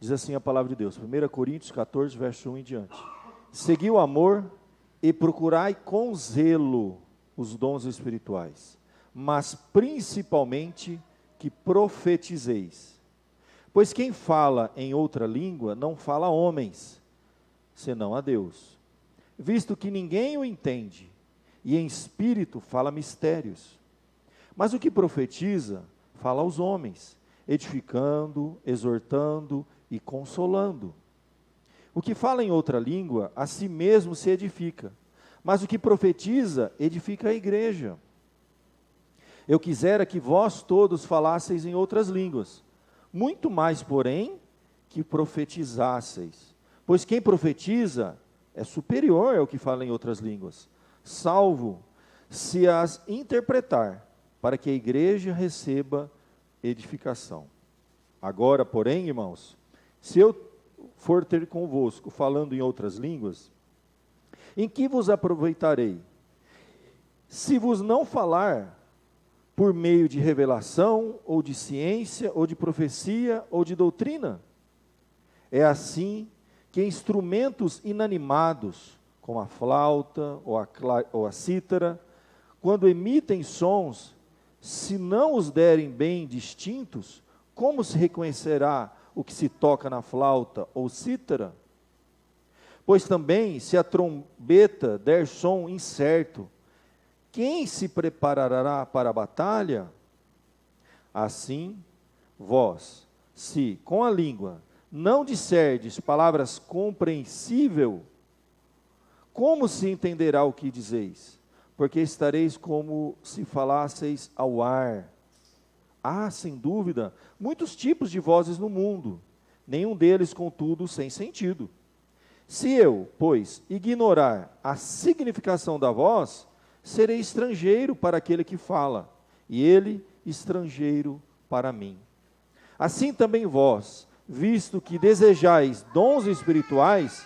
Diz assim a palavra de Deus, 1 Coríntios 14, verso 1 em diante. Segui o amor e procurai com zelo os dons espirituais, mas principalmente que profetizeis. Pois quem fala em outra língua não fala a homens, senão a Deus, visto que ninguém o entende, e em espírito fala mistérios. Mas o que profetiza, fala aos homens, edificando, exortando e consolando. O que fala em outra língua, a si mesmo se edifica, mas o que profetiza, edifica a igreja. Eu quisera que vós todos falasseis em outras línguas, muito mais, porém, que profetizasseis. Pois quem profetiza é superior ao que fala em outras línguas, salvo se as interpretar, para que a igreja receba edificação. Agora, porém, irmãos, se eu for ter convosco falando em outras línguas, em que vos aproveitarei? Se vos não falar por meio de revelação, ou de ciência, ou de profecia, ou de doutrina? É assim que instrumentos inanimados, como a flauta ou a cítara, quando emitem sons, se não os derem bem distintos, como se reconhecerá o que se toca na flauta ou cítara? Pois também, se a trombeta der som incerto, quem se preparará para a batalha? Assim, vós, se com a língua não disserdes palavras compreensível, como se entenderá o que dizeis? Porque estareis como se falasseis ao ar. Há, sem dúvida, muitos tipos de vozes no mundo, nenhum deles, contudo, sem sentido. Se eu, pois, ignorar a significação da voz, serei estrangeiro para aquele que fala, e ele estrangeiro para mim. Assim também vós, visto que desejais dons espirituais,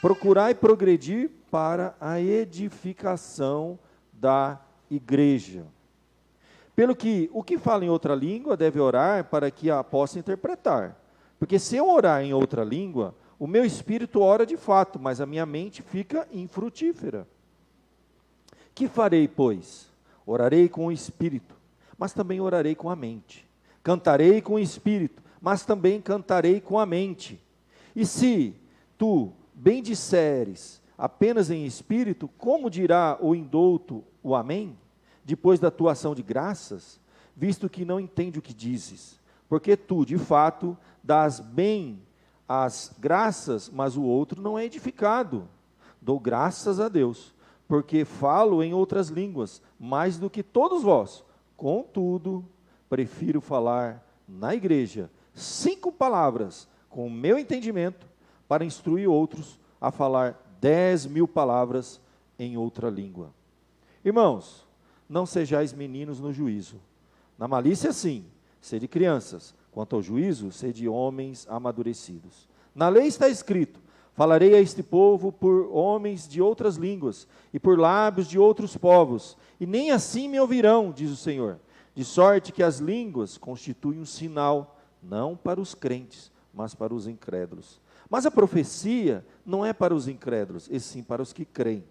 procurai progredir para a edificação da igreja. Pelo que o que fala em outra língua deve orar para que a possa interpretar. Porque se eu orar em outra língua, o meu espírito ora de fato, mas a minha mente fica infrutífera. Que farei, pois? Orarei com o espírito, mas também orarei com a mente. Cantarei com o espírito, mas também cantarei com a mente. E se tu bem disseres apenas em espírito, como dirá o indouto o amém? Depois da tua ação de graças, visto que não entende o que dizes. Porque tu, de fato, dás bem as graças, mas o outro não é edificado. Dou graças a Deus, porque falo em outras línguas, mais do que todos vós. Contudo, prefiro falar na igreja 5 palavras, com o meu entendimento, para instruir outros a falar 10.000 palavras em outra língua. Irmãos, não sejais meninos no juízo. Na malícia, sim, sede crianças. Quanto ao juízo, sede homens amadurecidos. Na lei está escrito: falarei a este povo por homens de outras línguas, e por lábios de outros povos, e nem assim me ouvirão, diz o Senhor. De sorte que as línguas constituem um sinal, não para os crentes, mas para os incrédulos. Mas a profecia não é para os incrédulos, e sim para os que creem.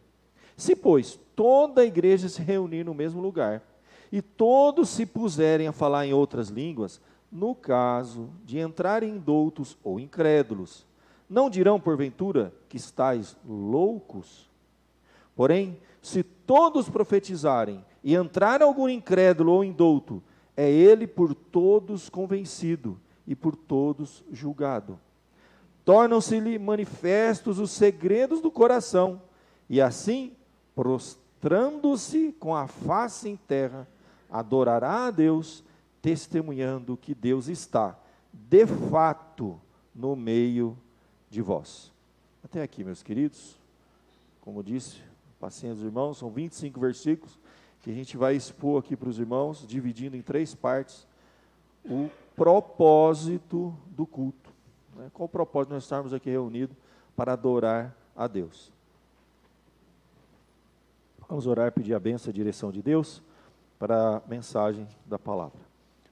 Se, pois, toda a igreja se reunir no mesmo lugar, e todos se puserem a falar em outras línguas, no caso de entrarem indoutos ou incrédulos, não dirão, porventura, que estáis loucos? Porém, se todos profetizarem, e entrar algum incrédulo ou indouto, é ele por todos convencido, e por todos julgado. Tornam-se-lhe manifestos os segredos do coração, e assim, prostrando-se com a face em terra, adorará a Deus, testemunhando que Deus está, de fato, no meio de vós. Até aqui, meus queridos. Como disse, paciência dos irmãos, são 25 versículos que a gente vai expor aqui para os irmãos, dividindo em 3 partes, o propósito do culto. Qual o propósito de nós estarmos aqui reunidos para adorar a Deus? Vamos orar, pedir a bênção e a direção de Deus para a mensagem da palavra.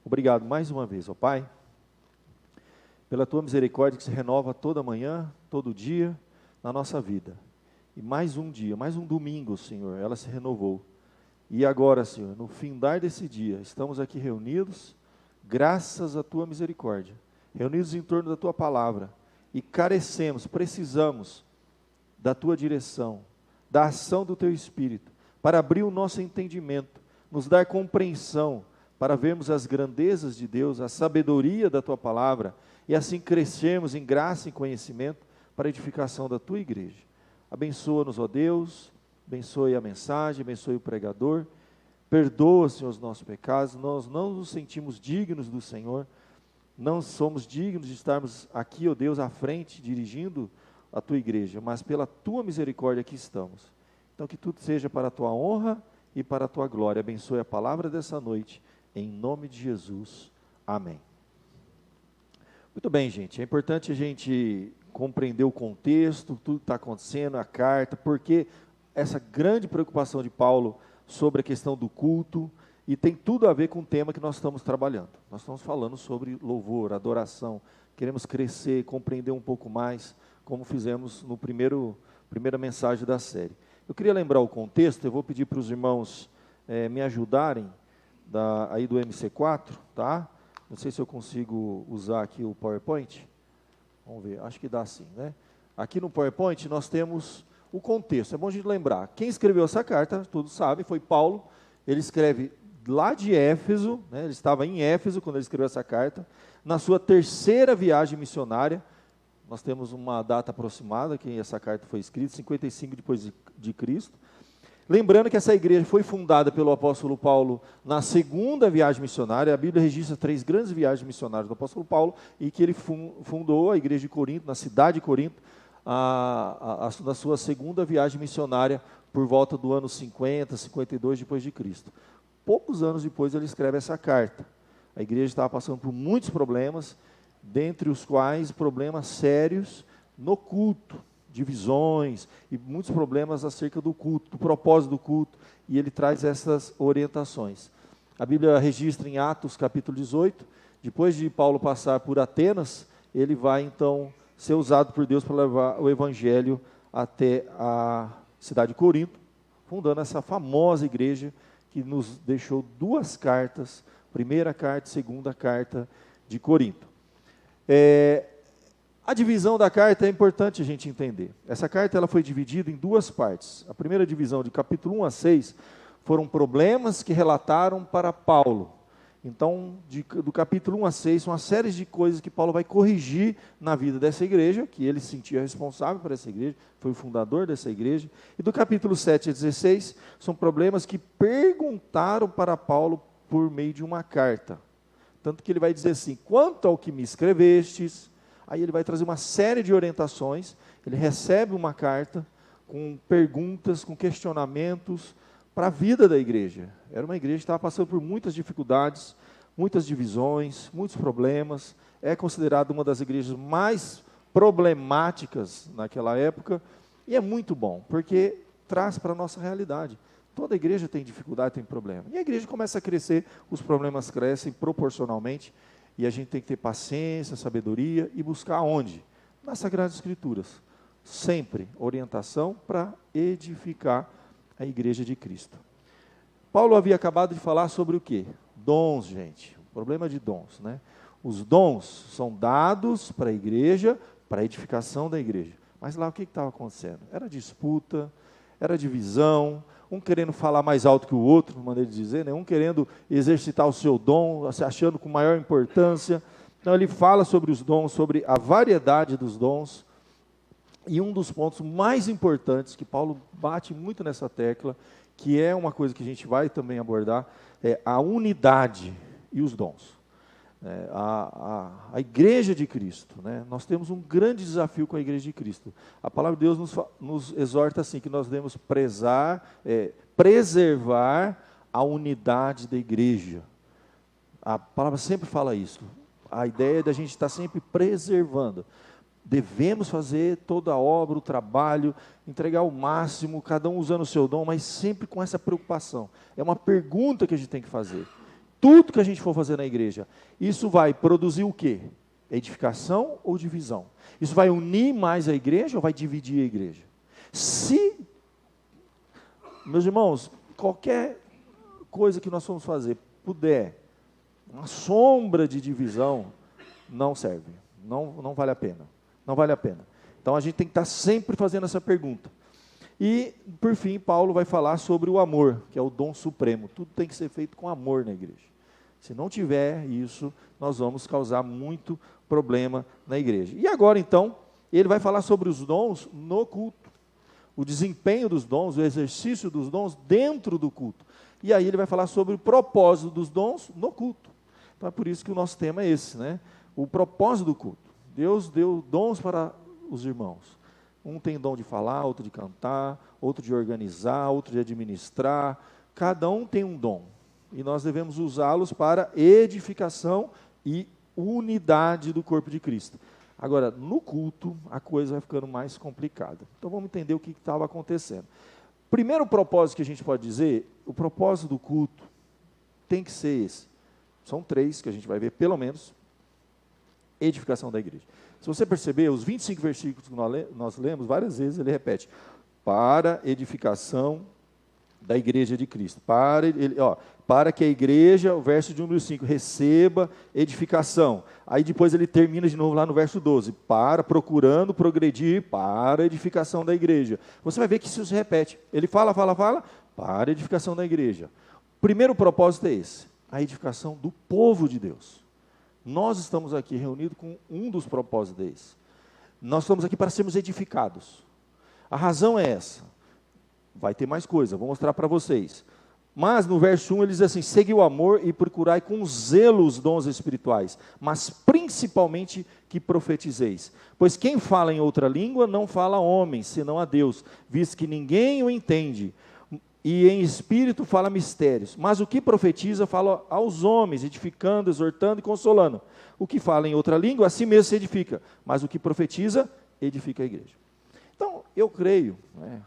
Obrigado mais uma vez, ó Pai, pela tua misericórdia que se renova toda manhã, todo dia, na nossa vida. E mais um dia, mais um domingo, Senhor, ela se renovou. E agora, Senhor, no findar desse dia, estamos aqui reunidos, graças à tua misericórdia, reunidos em torno da tua palavra, e carecemos, precisamos da tua direção, da ação do teu Espírito, para abrir o nosso entendimento, nos dar compreensão, para vermos as grandezas de Deus, a sabedoria da tua palavra, e assim crescermos em graça e conhecimento para a edificação da tua igreja. Abençoa-nos, ó Deus, abençoe a mensagem, abençoe o pregador, perdoa, Senhor, os nossos pecados. Nós não nos sentimos dignos do Senhor, não somos dignos de estarmos aqui, ó Deus, à frente, dirigindo a tua igreja, mas pela tua misericórdia aqui estamos. Então que tudo seja para a tua honra e para a tua glória. Abençoe a palavra dessa noite, em nome de Jesus. Amém. Muito bem, gente, é importante a gente compreender o contexto, tudo que está acontecendo, a carta, porque essa grande preocupação de Paulo sobre a questão do culto, e tem tudo a ver com o tema que nós estamos trabalhando. Nós estamos falando sobre louvor, adoração, queremos crescer, compreender um pouco mais, como fizemos no primeira mensagem da série. Eu queria lembrar o contexto, eu vou pedir para os irmãos me ajudarem, aí do MC4, tá? Não sei se eu consigo usar aqui o PowerPoint. Vamos ver, acho que dá sim, né? Aqui no PowerPoint nós temos o contexto. É bom a gente lembrar. Quem escreveu essa carta, todos sabem, foi Paulo. Ele escreve lá de Éfeso, né? Ele estava em Éfeso quando ele escreveu essa carta. Na sua terceira viagem missionária, nós temos uma data aproximada que essa carta foi escrita, 55 depois de Cristo. Lembrando que essa igreja foi fundada pelo apóstolo Paulo na segunda viagem missionária. A Bíblia registra 3 grandes viagens missionárias do apóstolo Paulo, e que ele fundou a igreja de Corinto, na cidade de Corinto, na sua segunda viagem missionária, por volta do ano 50, 52 depois de Cristo. Poucos anos depois ele escreve essa carta. A igreja estava passando por muitos problemas, dentre os quais problemas sérios no culto, divisões e muitos problemas acerca do culto, do propósito do culto, e ele traz essas orientações. A Bíblia registra em Atos capítulo 18, depois de Paulo passar por Atenas, ele vai então ser usado por Deus para levar o evangelho até a cidade de Corinto, fundando essa famosa igreja que nos deixou 2 cartas, primeira carta e segunda carta de Corinto. A divisão da carta é importante a gente entender. Essa carta ela foi dividida em 2 partes. A primeira divisão, de capítulo 1 a 6, foram problemas que relataram para Paulo. Então, do capítulo 1 a 6, uma série de coisas que Paulo vai corrigir na vida dessa igreja, que ele se sentia responsável por essa igreja, foi o fundador dessa igreja. E do capítulo 7 a 16, são problemas que perguntaram para Paulo por meio de uma carta. Tanto que ele vai dizer assim: quanto ao que me escrevestes. Aí ele vai trazer uma série de orientações, ele recebe uma carta com perguntas, com questionamentos para a vida da igreja. Era uma igreja que estava passando por muitas dificuldades, muitas divisões, muitos problemas. É considerada uma das igrejas mais problemáticas naquela época, e é muito bom, porque traz para a nossa realidade. Toda igreja tem dificuldade, tem problema. E a igreja começa a crescer, os problemas crescem proporcionalmente, e a gente tem que ter paciência, sabedoria e buscar onde? Nas Sagradas Escrituras. Sempre orientação para edificar a igreja de Cristo. Paulo havia acabado de falar sobre o quê? Dons, gente. O problema de dons, né? Os dons são dados para a igreja, para a edificação da igreja. Mas lá o que estava acontecendo? Era disputa, era divisão, um querendo falar mais alto que o outro, uma maneira de dizer, né? Um querendo exercitar o seu dom, se achando com maior importância. Então ele fala sobre os dons, sobre a variedade dos dons, e um dos pontos mais importantes, que Paulo bate muito nessa tecla, que é uma coisa que a gente vai também abordar, é a unidade e os dons. A igreja de Cristo, né? Nós temos um grande desafio com a igreja de Cristo. A palavra de Deus nos exorta assim, que nós devemos preservar a unidade da igreja. A palavra sempre fala isso. A ideia é da gente estar sempre preservando. Devemos fazer toda a obra, o trabalho, entregar o máximo, cada um usando o seu dom, mas sempre com essa preocupação. É uma pergunta que a gente tem que fazer. Tudo que a gente for fazer na igreja, isso vai produzir o quê? É edificação ou divisão? Isso vai unir mais a igreja ou vai dividir a igreja? Se, meus irmãos, qualquer coisa que nós formos fazer puder, uma sombra de divisão, não serve, não vale a pena, não vale a pena. Então a gente tem que estar sempre fazendo essa pergunta. E, por fim, Paulo vai falar sobre o amor, que é o dom supremo. Tudo tem que ser feito com amor na igreja. Se não tiver isso, nós vamos causar muito problema na igreja. E agora, então, ele vai falar sobre os dons no culto. O desempenho dos dons, o exercício dos dons dentro do culto. E aí ele vai falar sobre o propósito dos dons no culto. Então é por isso que o nosso tema é esse, né? O propósito do culto. Deus deu dons para os irmãos. Um tem dom de falar, outro de cantar, outro de organizar, outro de administrar. Cada um tem um dom. E nós devemos usá-los para edificação e unidade do corpo de Cristo. Agora, no culto, a coisa vai ficando mais complicada. Então vamos entender o que estava acontecendo. Primeiro propósito que a gente pode dizer, o propósito do culto tem que ser esse. São 3 que a gente vai ver, pelo menos, edificação da igreja. Se você perceber, os 25 versículos que nós lemos, várias vezes ele repete, para edificação da igreja de Cristo. Para que a igreja, o verso de número 5, receba edificação. Aí depois ele termina de novo lá no verso 12, procurando progredir para a edificação da igreja. Você vai ver que isso se repete. Ele fala, para a edificação da igreja. O primeiro propósito é esse, a edificação do povo de Deus. Nós estamos aqui reunidos com um dos propósitos desse. Nós estamos aqui para sermos edificados. A razão é essa. Vai ter mais coisa, vou mostrar para vocês. Mas no verso 1 ele diz assim, segui o amor e procurai com zelo os dons espirituais, mas principalmente que profetizeis. Pois quem fala em outra língua não fala a homem, senão a Deus, visto que ninguém o entende. E em espírito fala mistérios, mas o que profetiza fala aos homens, edificando, exortando e consolando. O que fala em outra língua, a si mesmo se edifica, mas o que profetiza, edifica a igreja. Então, eu creio,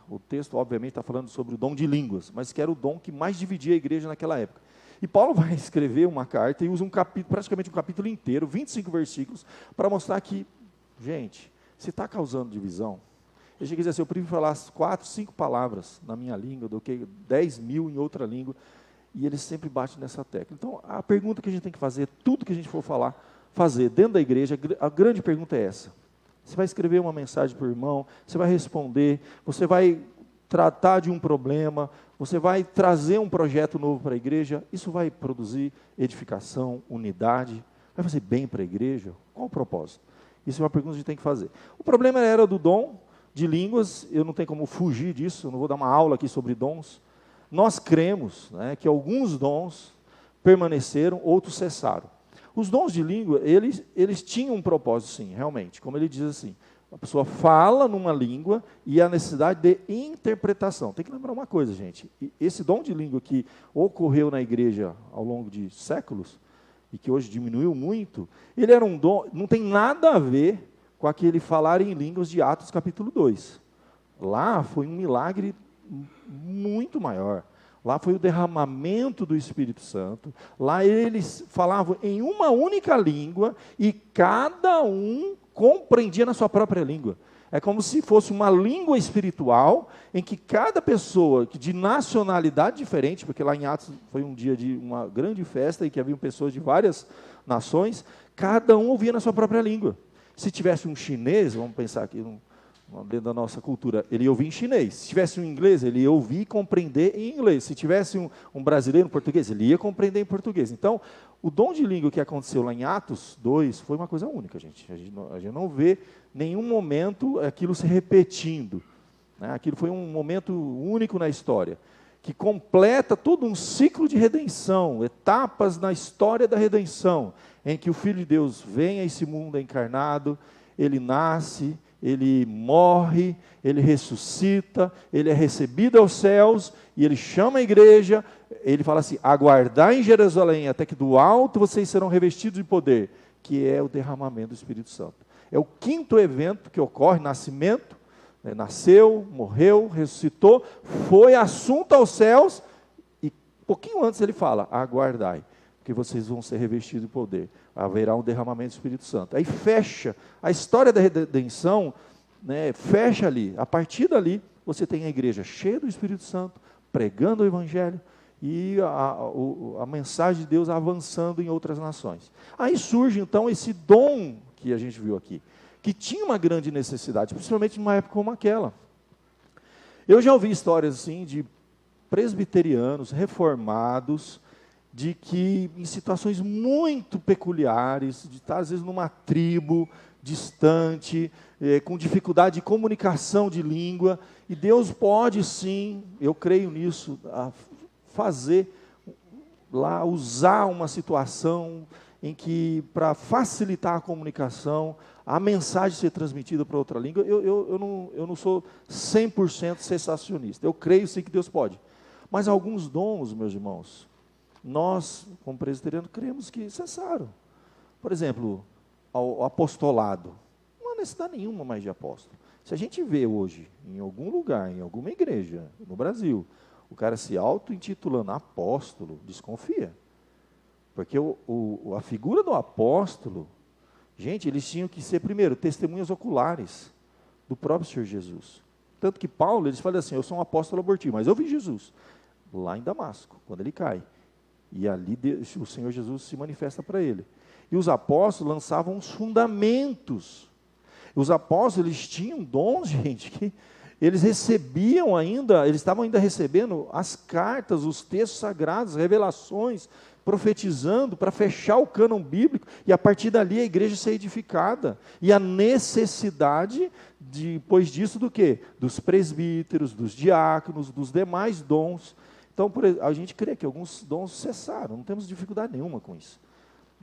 o texto obviamente está falando sobre o dom de línguas, mas que era o dom que mais dividia a igreja naquela época. E Paulo vai escrever uma carta e usa praticamente um capítulo inteiro, 25 versículos, para mostrar que, gente, se está causando divisão, eu cheguei a dizer assim, eu prefiro falar 4, 5 palavras na minha língua do que 10 mil em outra língua, e ele sempre bate nessa tecla. Então, a pergunta que a gente tem que fazer, tudo que a gente for fazer dentro da igreja, a grande pergunta é essa. Você vai escrever uma mensagem para o irmão, você vai responder, você vai tratar de um problema, você vai trazer um projeto novo para a igreja, isso vai produzir edificação, unidade, vai fazer bem para a igreja? Qual o propósito? Isso é uma pergunta que a gente tem que fazer. O problema era do dom de línguas, eu não tenho como fugir disso, eu não vou dar uma aula aqui sobre dons. Nós cremos que alguns dons permaneceram, outros cessaram. Os dons de língua, eles tinham um propósito, sim, realmente, como ele diz assim, a pessoa fala numa língua e há necessidade de interpretação. Tem que lembrar uma coisa, gente, esse dom de língua que ocorreu na igreja ao longo de séculos, e que hoje diminuiu muito, ele era um dom, não tem nada a ver com aquele falar em línguas de Atos capítulo 2. Lá foi um milagre muito maior. Lá foi o derramamento do Espírito Santo. Lá eles falavam em uma única língua e cada um compreendia na sua própria língua. É como se fosse uma língua espiritual em que cada pessoa de nacionalidade diferente, porque lá em Atos foi um dia de uma grande festa e que haviam pessoas de várias nações, cada um ouvia na sua própria língua. Se tivesse um chinês, vamos pensar aqui dentro da nossa cultura, ele ia ouvir em chinês. Se tivesse um inglês, ele ia ouvir e compreender em inglês. Se tivesse um brasileiro em português, ele ia compreender em português. Então, o dom de língua que aconteceu lá em Atos 2 foi uma coisa única, gente. A gente não vê nenhum momento aquilo se repetindo. Aquilo foi um momento único na história, que completa todo um ciclo de redenção, etapas na história da redenção, em que o Filho de Deus vem a esse mundo encarnado, ele nasce, ele morre, ele ressuscita, ele é recebido aos céus, e ele chama a igreja, ele fala assim, aguardai em Jerusalém, até que do alto vocês serão revestidos de poder, que é o derramamento do Espírito Santo. É o 5º evento que ocorre, nascimento, nasceu, morreu, ressuscitou, foi assunto aos céus, e pouquinho antes ele fala, aguardai. porque vocês vão ser revestidos de poder. Haverá um derramamento do Espírito Santo. Aí fecha, a história da redenção, né, fecha ali. A partir dali, você tem a igreja cheia do Espírito Santo, pregando o Evangelho, e a mensagem de Deus avançando em outras nações. Aí surge então esse dom que a gente viu aqui, que tinha uma grande necessidade, principalmente numa época como aquela. Eu já ouvi histórias assim de presbiterianos, reformados, de que em situações muito peculiares, de estar às vezes numa tribo distante, com dificuldade de comunicação de língua, e Deus pode sim, eu creio nisso, fazer lá, usar uma situação em que, para facilitar a comunicação, a mensagem ser transmitida para outra língua. Eu não sou 100% sensacionista, eu creio sim que Deus pode. Mas alguns dons, meus irmãos, nós, como presbiterianos, cremos que cessaram. Por exemplo, o apostolado. Não há necessidade nenhuma mais de apóstolo. Se a gente vê hoje, em algum lugar, em alguma igreja, no Brasil, o cara se auto-intitulando apóstolo, desconfia. Porque a figura do apóstolo, gente, eles tinham que ser, primeiro, testemunhas oculares do próprio Senhor Jesus. Tanto que Paulo, eles falam assim, eu sou um apóstolo abortivo, mas eu vi Jesus lá em Damasco, quando ele cai. E ali o Senhor Jesus se manifesta para ele. E os apóstolos lançavam os fundamentos. Os apóstolos, eles tinham dons, gente, que eles recebiam ainda, eles estavam ainda recebendo as cartas, os textos sagrados, revelações, profetizando para fechar o cânon bíblico, e a partir dali a igreja ser edificada. E a necessidade, depois disso, do quê? Dos presbíteros, dos diáconos, dos demais dons. Então, a gente crê que alguns dons cessaram, não temos dificuldade nenhuma com isso.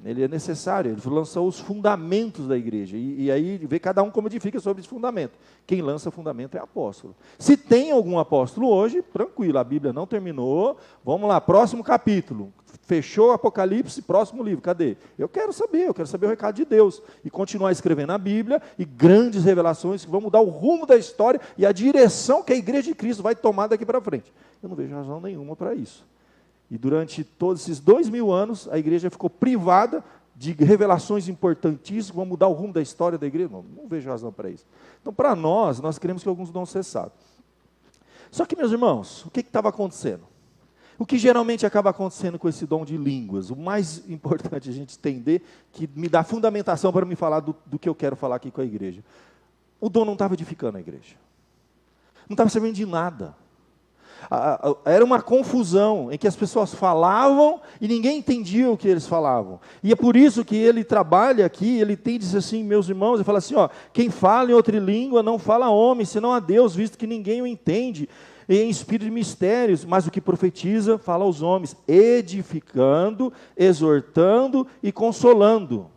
Ele é necessário, ele lançou os fundamentos da igreja, e aí vê cada um como edifica sobre esse fundamento. Quem lança fundamento é apóstolo. Se tem algum apóstolo hoje, tranquilo, a Bíblia não terminou, vamos lá, próximo capítulo, fechou o Apocalipse, próximo livro, cadê? Eu quero saber o recado de Deus, e continuar escrevendo a Bíblia, e grandes revelações que vão mudar o rumo da história, e a direção que a igreja de Cristo vai tomar daqui para frente. Eu não vejo razão nenhuma para isso. E durante todos esses 2000 anos, a igreja ficou privada de revelações importantíssimas que vão mudar o rumo da história da igreja. Não vejo razão para isso. Então, para nós cremos que alguns dons cessaram. Só que, meus irmãos, o que estava acontecendo? O que geralmente acaba acontecendo com esse dom de línguas? O mais importante a gente entender, que me dá fundamentação para me falar do que eu quero falar aqui com a igreja. O dom não estava edificando a igreja. Não estava servindo de nada. Era uma confusão em que as pessoas falavam e ninguém entendia o que eles falavam. E é por isso que ele trabalha aqui, ele diz assim, meus irmãos, ele fala assim, ó, quem fala em outra língua não fala a homem, senão a Deus, visto que ninguém o entende, em espírito de mistérios, mas o que profetiza fala aos homens, edificando, exortando e consolando.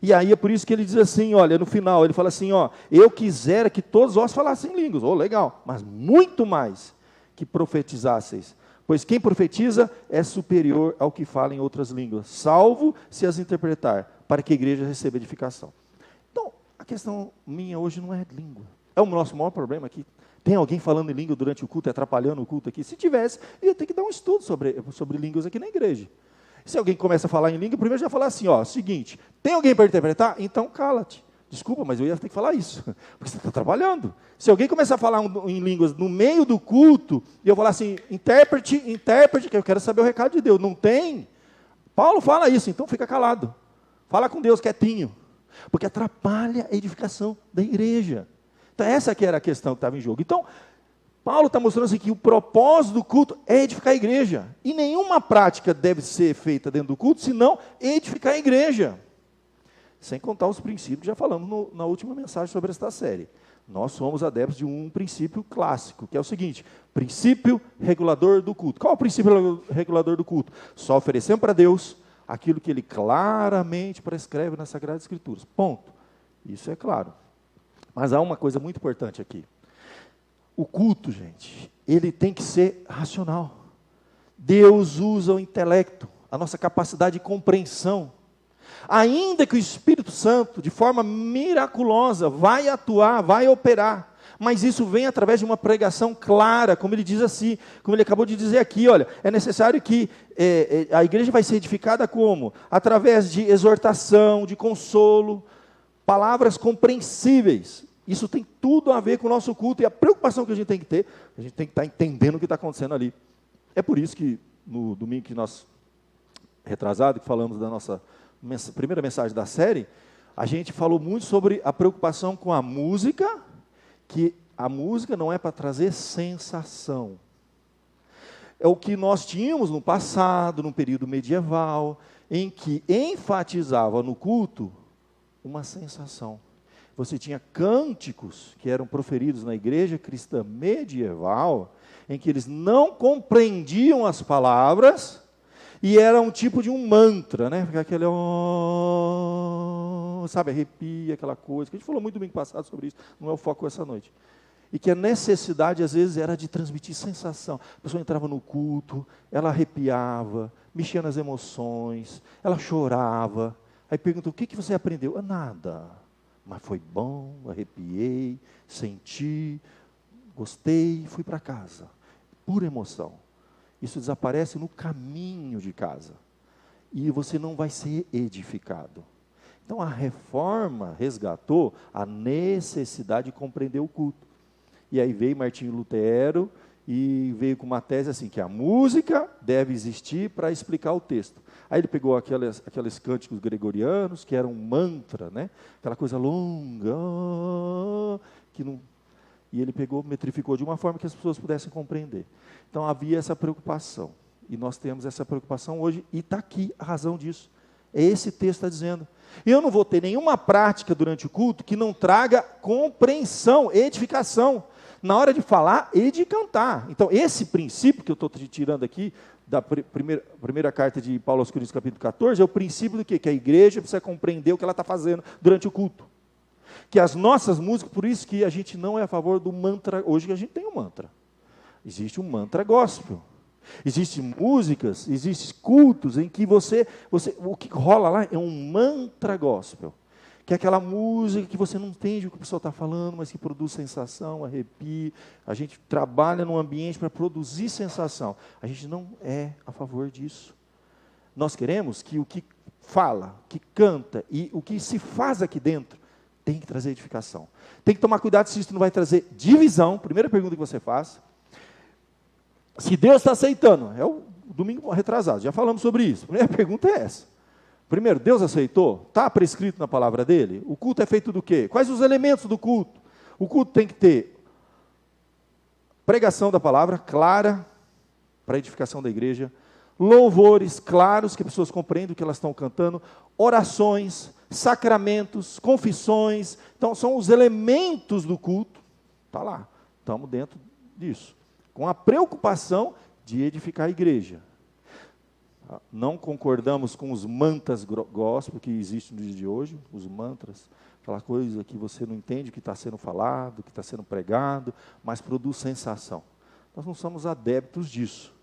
E aí é por isso que ele diz assim, olha, no final, ele fala assim, ó, eu quisera que todos vós falassem línguas, legal, mas muito mais que profetizasseis, pois quem profetiza é superior ao que fala em outras línguas, salvo se as interpretar, para que a igreja receba edificação. Então, a questão minha hoje não é língua, é o nosso maior problema aqui. Tem alguém falando em língua durante o culto, atrapalhando o culto aqui? Se tivesse, eu ia ter que dar um estudo sobre línguas aqui na igreja. Se alguém começa a falar em língua, primeiro já falar assim, ó, seguinte, tem alguém para interpretar? Então cala-te. Desculpa, mas eu ia ter que falar isso, porque você está trabalhando. Se alguém começar a falar em línguas no meio do culto, e eu falar assim, intérprete, que eu quero saber o recado de Deus. Não tem? Paulo fala isso, então fica calado. Fala com Deus quietinho, porque atrapalha a edificação da igreja. Então essa que era a questão que estava em jogo. Então, Paulo está mostrando assim que o propósito do culto é edificar a igreja. E nenhuma prática deve ser feita dentro do culto, senão edificar a igreja. Sem contar os princípios que já falamos na última mensagem sobre esta série. Nós somos adeptos de um princípio clássico, que é o seguinte, princípio regulador do culto. Qual é o princípio regulador do culto? Só oferecemos para Deus aquilo que Ele claramente prescreve nas Sagradas Escrituras. Ponto. Isso é claro. Mas há uma coisa muito importante aqui. O culto, gente, ele tem que ser racional. Deus usa o intelecto, a nossa capacidade de compreensão. Ainda que o Espírito Santo, de forma miraculosa, vai atuar, vai operar, Mas isso vem através de uma pregação clara, como ele diz assim, como ele acabou de dizer aqui, olha, é necessário que a igreja vai ser edificada como? Através de exortação, de consolo, palavras compreensíveis. Isso tem tudo a ver com o nosso culto, e a preocupação que a gente tem que ter, a gente tem que estar entendendo o que está acontecendo ali. É por isso que no domingo que nós, retrasado, que falamos da nossa primeira mensagem da série, a gente falou muito sobre a preocupação com a música, que a música não é para trazer sensação. É o que nós tínhamos no passado, no período medieval, em que enfatizava no culto uma sensação. Você tinha cânticos que eram proferidos na igreja cristã medieval, em que eles não compreendiam as palavras, e era um tipo de um mantra, né? Aquele, sabe, arrepia, aquela coisa, que a gente falou muito domingo passado sobre isso, não é o foco essa noite. E que a necessidade, às vezes, era de transmitir sensação. A pessoa entrava no culto, ela arrepiava, mexia nas emoções, ela chorava. Aí perguntou, o que você aprendeu? Nada, mas foi bom, arrepiei, senti, gostei, fui para casa. Pura emoção. Isso desaparece no caminho de casa. E você não vai ser edificado. Então, a reforma resgatou a necessidade de compreender o culto. E aí veio Martinho Lutero e veio com uma tese assim, que a música deve existir para explicar o texto. Aí ele pegou aqueles cânticos gregorianos, que eram um mantra, né? Aquela coisa longa, que não... E ele pegou, metrificou de uma forma que as pessoas pudessem compreender. Então havia essa preocupação. E nós temos essa preocupação hoje, e está aqui a razão disso. É esse texto está dizendo. Eu não vou ter nenhuma prática durante o culto que não traga compreensão, edificação. Na hora de falar e de cantar. Então, esse princípio que eu estou tirando aqui, da primeira carta de Paulo aos Coríntios, capítulo 14, é o princípio do quê? Que a igreja precisa compreender o que ela está fazendo durante o culto. Que as nossas músicas, por isso que a gente não é a favor do mantra, hoje a gente tem um mantra. Existe um mantra gospel. Existem músicas, existem cultos em que o que rola lá é um mantra gospel. Que é aquela música que você não entende o que o pessoal está falando, mas que produz sensação, arrepio. A gente trabalha num ambiente para produzir sensação. A gente não é a favor disso. Nós queremos que o que fala, que canta e o que se faz aqui dentro tem que trazer edificação. Tem que tomar cuidado se isso não vai trazer divisão. Primeira pergunta que você faz. Se Deus está aceitando, é o domingo retrasado, já falamos sobre isso. A primeira pergunta é essa. Primeiro, Deus aceitou? Está prescrito na palavra dele? O culto é feito do quê? Quais os elementos do culto? O culto tem que ter pregação da palavra clara, para a edificação da igreja, louvores claros, que as pessoas compreendem o que elas estão cantando, orações, sacramentos, confissões. Então, são os elementos do culto. Está lá, estamos dentro disso. Com a preocupação de edificar a igreja. Não concordamos com os mantras gospel que existem nos dias de hoje, os mantras, aquela coisa que você não entende o que está sendo falado, o que está sendo pregado, mas produz sensação. Nós não somos adeptos disso.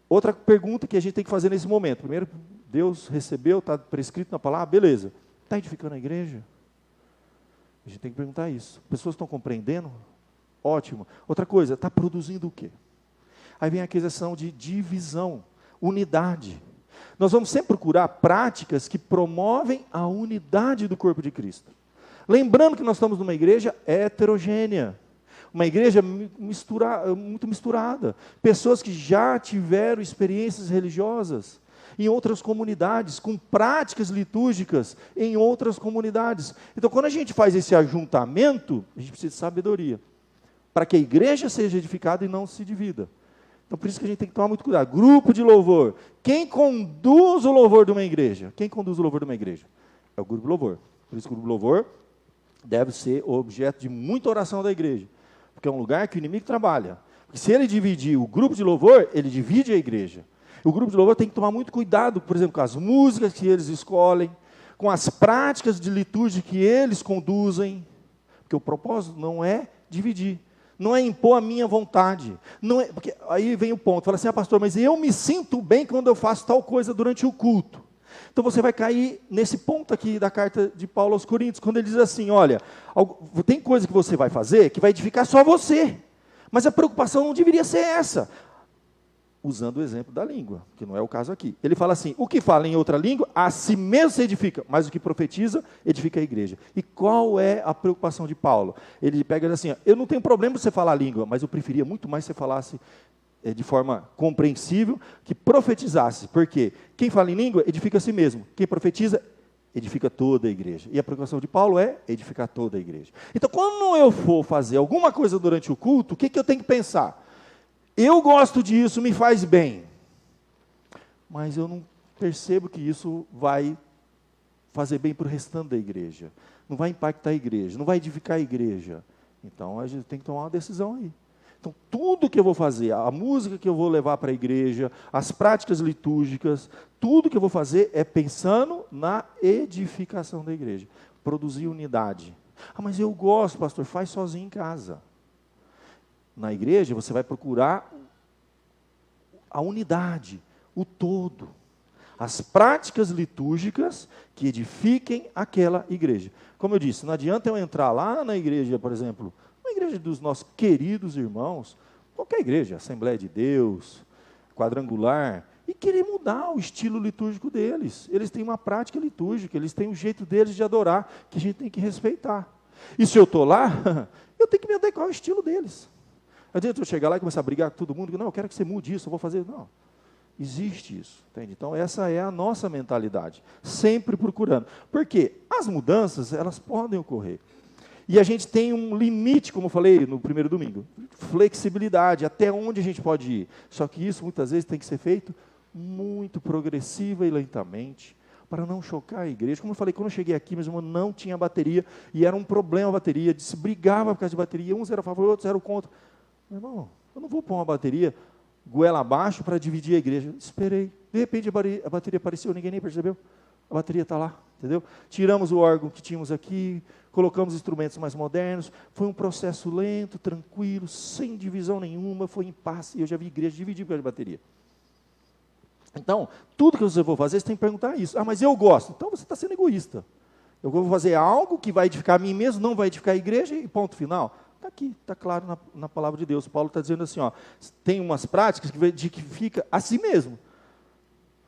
Outra pergunta que a gente tem que fazer nesse momento. Primeiro, Deus recebeu, está prescrito na palavra, beleza. Está edificando a igreja? A gente tem que perguntar isso. Pessoas estão compreendendo? Ótimo. Outra coisa, está produzindo o quê? Aí vem a questão de divisão, unidade. Nós vamos sempre procurar práticas que promovem a unidade do corpo de Cristo. Lembrando que nós estamos numa igreja heterogênea. Uma igreja muito misturada. Pessoas que já tiveram experiências religiosas em outras comunidades, com práticas litúrgicas em outras comunidades. Então, quando a gente faz esse ajuntamento, a gente precisa de sabedoria, para que a igreja seja edificada e não se divida. Então, por isso que a gente tem que tomar muito cuidado. Grupo de louvor. Quem conduz o louvor de uma igreja? Quem conduz o louvor de uma igreja? É o grupo de louvor. Por isso que o grupo de louvor deve ser objeto de muita oração da igreja. Porque é um lugar que o inimigo trabalha. Porque se ele dividir o grupo de louvor, ele divide a igreja. O grupo de louvor tem que tomar muito cuidado, por exemplo, com as músicas que eles escolhem, com as práticas de liturgia que eles conduzem. Porque o propósito não é dividir. Não é impor a minha vontade. Não é, porque aí vem o ponto. Fala assim, pastor, mas eu me sinto bem quando eu faço tal coisa durante o culto. Então você vai cair nesse ponto aqui da carta de Paulo aos Coríntios, quando ele diz assim, olha, tem coisa que você vai fazer que vai edificar só você, mas a preocupação não deveria ser essa. Usando o exemplo da língua, que não é o caso aqui. Ele fala assim, o que fala em outra língua, a si mesmo se edifica, mas o que profetiza, edifica a igreja. E qual é a preocupação de Paulo? Ele pega assim, eu não tenho problema de você falar a língua, mas eu preferia muito mais que você falasse de forma compreensível, que profetizasse, porque quem fala em língua, edifica a si mesmo. Quem profetiza, edifica toda a igreja. E a preocupação de Paulo é edificar toda a igreja. Então, quando eu for fazer alguma coisa durante o culto, o que eu tenho que pensar? Eu gosto disso, me faz bem, mas eu não percebo que isso vai fazer bem para o restante da igreja, não vai impactar a igreja, não vai edificar a igreja. Então a gente tem que tomar uma decisão aí. Então tudo que eu vou fazer, a música que eu vou levar para a igreja, as práticas litúrgicas, tudo que eu vou fazer é pensando na edificação da igreja, produzir unidade. Ah, mas eu gosto, pastor, faz sozinho em casa. Na igreja, você vai procurar a unidade, o todo. As práticas litúrgicas que edifiquem aquela igreja. Como eu disse, não adianta eu entrar lá na igreja, por exemplo, na igreja dos nossos queridos irmãos, qualquer igreja, Assembleia de Deus, Quadrangular, e querer mudar o estilo litúrgico deles. Eles têm uma prática litúrgica, eles têm um jeito deles de adorar, que a gente tem que respeitar. E se eu estou lá, eu tenho que me adequar ao estilo deles. Não adianta eu chegar lá e começar a brigar com todo mundo, não, eu quero que você mude isso, eu vou fazer, não. Existe isso, entende? Então essa é a nossa mentalidade, sempre procurando. Porque as mudanças, elas podem ocorrer. E a gente tem um limite, como eu falei no primeiro domingo, flexibilidade, até onde a gente pode ir. Só que isso muitas vezes tem que ser feito muito progressiva e lentamente, para não chocar a igreja. Como eu falei, quando eu cheguei aqui, meu irmão, não tinha bateria, e era um problema a bateria, se brigava por causa de bateria, uns eram a favor, outros eram contra. Meu irmão, eu não vou pôr uma bateria goela abaixo para dividir a igreja. Esperei. De repente a bateria apareceu, ninguém nem percebeu. A bateria está lá, entendeu? Tiramos o órgão que tínhamos aqui, colocamos instrumentos mais modernos. Foi um processo lento, tranquilo, sem divisão nenhuma, foi em paz. E eu já vi igreja dividir por causa de bateria. Então, tudo que você for fazer, você tem que perguntar isso. Ah, mas eu gosto. Então você está sendo egoísta. Eu vou fazer algo que vai edificar a mim mesmo, não vai edificar a igreja e ponto final. Está aqui, está claro na palavra de Deus. Paulo está dizendo assim, ó, tem umas práticas que edifica a si mesmo,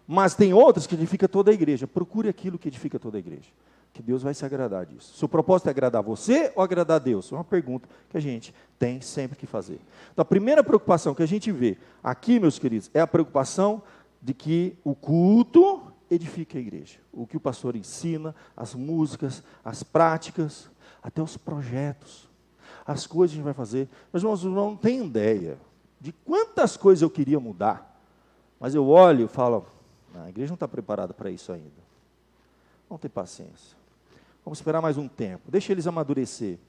mas tem outras que edifica toda a igreja. Procure aquilo que edifica toda a igreja, que Deus vai se agradar disso. Seu propósito é agradar você ou agradar a Deus? É uma pergunta que a gente tem sempre que fazer. Então, a primeira preocupação que a gente vê aqui, meus queridos, é a preocupação de que o culto edifique a igreja. O que o pastor ensina, as músicas, as práticas, até os projetos. As coisas que a gente vai fazer. Meus irmãos, não tem ideia de quantas coisas eu queria mudar, mas eu olho e falo, a igreja não está preparada para isso ainda. Vamos ter paciência. Vamos esperar mais um tempo. Deixa eles amadurecer.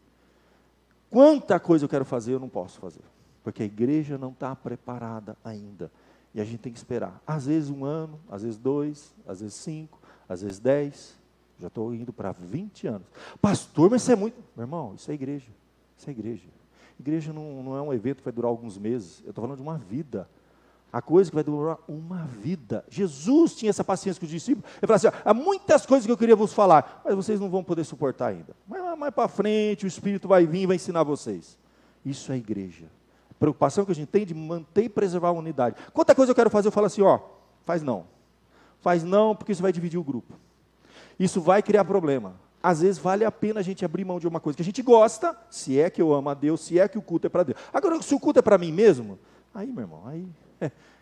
Quanta coisa eu quero fazer, eu não posso fazer. Porque a igreja não está preparada ainda. E a gente tem que esperar. Às vezes 1 ano, às vezes 2, às vezes 5, às vezes 10. Já estou indo para 20 anos. Pastor, mas isso é muito... Meu irmão, isso é igreja. Isso é igreja. Igreja não é um evento que vai durar alguns meses. Eu estou falando de uma vida. A coisa que vai durar uma vida. Jesus tinha essa paciência com os discípulos. Ele falou assim, ó, há muitas coisas que eu queria vos falar, mas vocês não vão poder suportar ainda. Mas mais para frente, o Espírito vai vir e vai ensinar vocês. Isso é igreja. A preocupação que a gente tem de manter e preservar a unidade. Quanta coisa eu quero fazer, eu falo assim, ó, faz não. Faz não, porque isso vai dividir o grupo. Isso vai criar problema. Às vezes vale a pena a gente abrir mão de uma coisa que a gente gosta, se é que eu amo a Deus, se é que o culto é para Deus. Agora, se o culto é para mim mesmo, aí, meu irmão, aí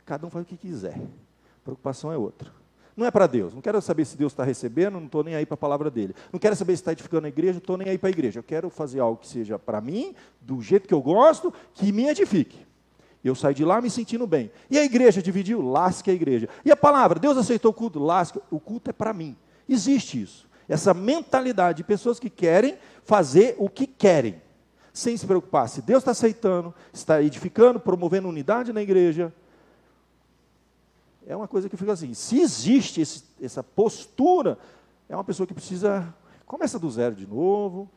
cada um faz o que quiser. A preocupação é outra. Não é para Deus. Não quero saber se Deus está recebendo, não estou nem aí para a palavra dele. Não quero saber se está edificando a igreja, não estou nem aí para a igreja. Eu quero fazer algo que seja para mim, do jeito que eu gosto, que me edifique. Eu saio de lá me sentindo bem. E a igreja dividiu? Lasque a igreja. E a palavra? Deus aceitou o culto? Lasque. O culto é para mim. Existe isso. Essa mentalidade de pessoas que querem fazer o que querem, sem se preocupar se Deus está aceitando, está edificando, promovendo unidade na igreja. É uma coisa que fica assim, se existe essa postura, é uma pessoa que precisa, começa do zero de novo,